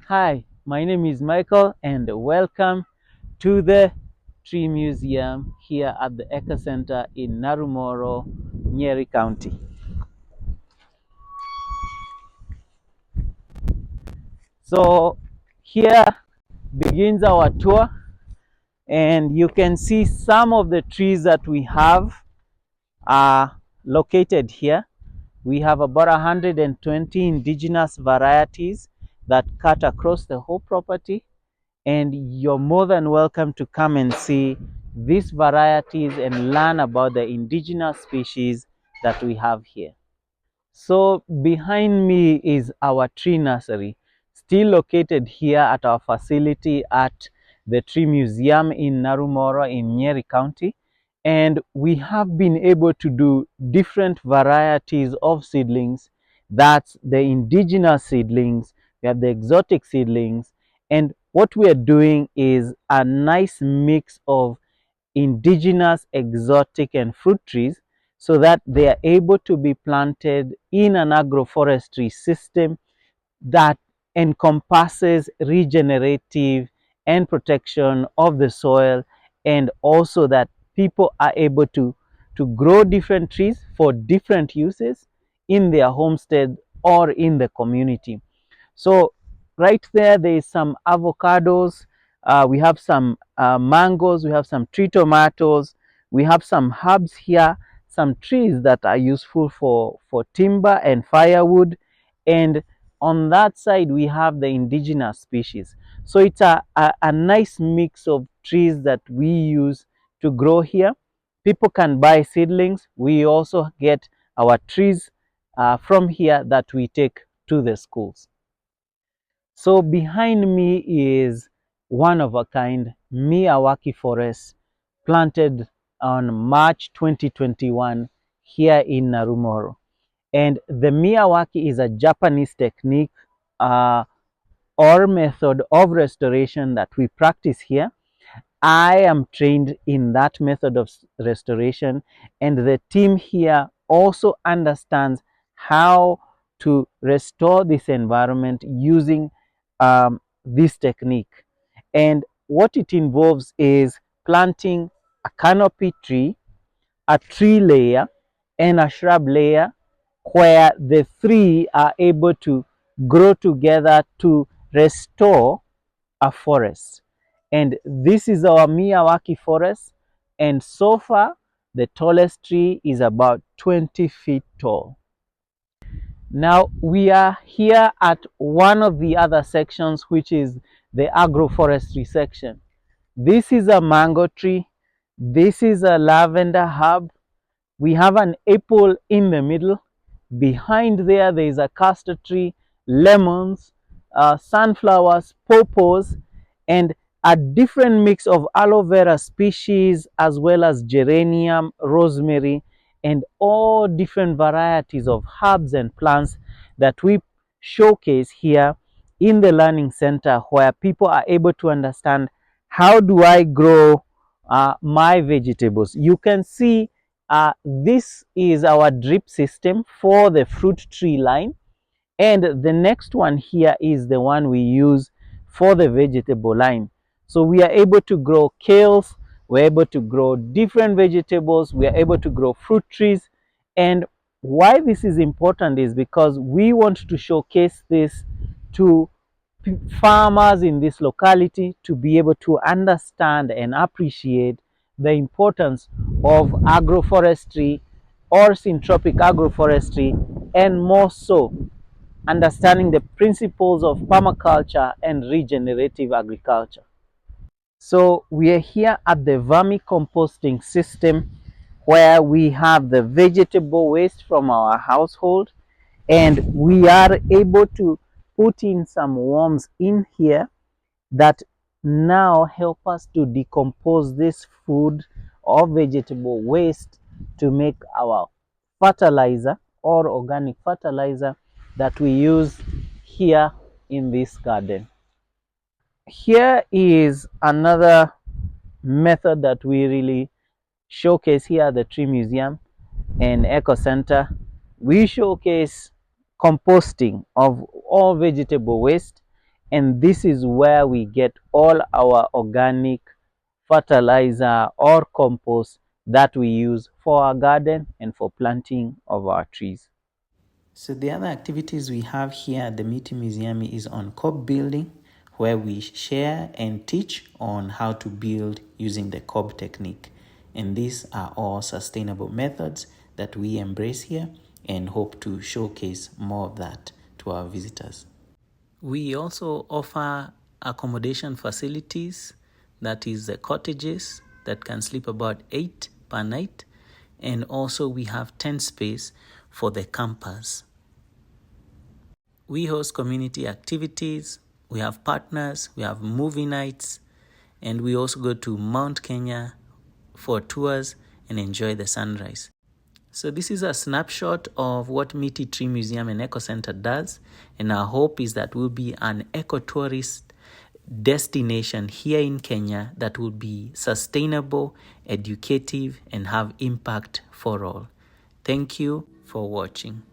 Hi, my name is Michael and welcome to the Tree Museum here at the Eco Center in Naromoru Nyeri County. So here begins our tour, and you can see some of the trees that we have are located here. We have about 120 indigenous varieties that cut across the whole property, and you're more than welcome to come and see these varieties and learn about the indigenous species that we have here. So behind me is our tree nursery, still located here at our facility at the Tree Museum in Naromoru in Nyeri County. And we have been able to do different varieties of seedlings. That's the indigenous seedlings, we have the exotic seedlings, and what we are doing is a nice mix of indigenous, exotic, and fruit trees so that they are able to be planted in an agroforestry system that encompasses regenerative and protection of the soil, and also that people are able to grow different trees for different uses in their homestead or in the community. So right there is some avocados, we have some mangoes, we have some tree tomatoes, we have some herbs here, some trees that are useful for timber and firewood, and on that side we have the indigenous species. So it's a nice mix of trees that we use to grow here. People can buy seedlings. We also get our trees from here that we take to the schools. So behind me is one of a kind Miyawaki forest planted on March 2021 here in Naromoru. And the Miyawaki is a Japanese technique or method of restoration that we practice here. I am trained in that method of restoration, and the team here also understands how to restore this environment using this technique. And what it involves is planting a canopy tree, a tree layer, and a shrub layer, where the three are able to grow together to restore a forest. And this is our Miyawaki forest, and so far the tallest tree is about 20 feet tall. Now we are here at one of the other sections, which is the agroforestry section. This is a mango tree, this is a lavender herb, we have an apple in the middle. Behind there is a castor tree, lemons, sunflowers, pawpaws, and a different mix of aloe vera species, as well as geranium, rosemary, and all different varieties of herbs and plants that we showcase here in the learning center, where people are able to understand, how do I grow my vegetables. You can see this is our drip system for the fruit tree line, and the next one here is the one we use for the vegetable line. So we are able to grow kales, we're able to grow different vegetables, we are able to grow fruit trees. And why this is important is because we want to showcase this to farmers in this locality to be able to understand and appreciate the importance of agroforestry or syntropic agroforestry, and more so understanding the principles of permaculture and regenerative agriculture. So we are here at the vermicomposting system, where we have the vegetable waste from our household, and we are able to put in some worms in here that now help us to decompose this food or vegetable waste to make our fertilizer or organic fertilizer that we use here in this garden. Here is another method that we really showcase here at the Tree Museum and Eco Center. We showcase composting of all vegetable waste, and this is where we get all our organic fertilizer or compost that we use for our garden and for planting of our trees. So the other activities we have here at the Miti Museum is on cob building, where we share and teach on how to build using the cob technique. And these are all sustainable methods that we embrace here and hope to showcase more of that to our visitors. We also offer accommodation facilities, that is the cottages that can sleep about 8 per night. And also we have tent space for the campers. We host community activities, we have partners, we have movie nights, and we also go to Mount Kenya for tours and enjoy the sunrise. So this is a snapshot of what Miti Tree Museum and Eco Center does, and our hope is that we'll be an ecotourist destination here in Kenya that will be sustainable, educative, and have impact for all. Thank you for watching.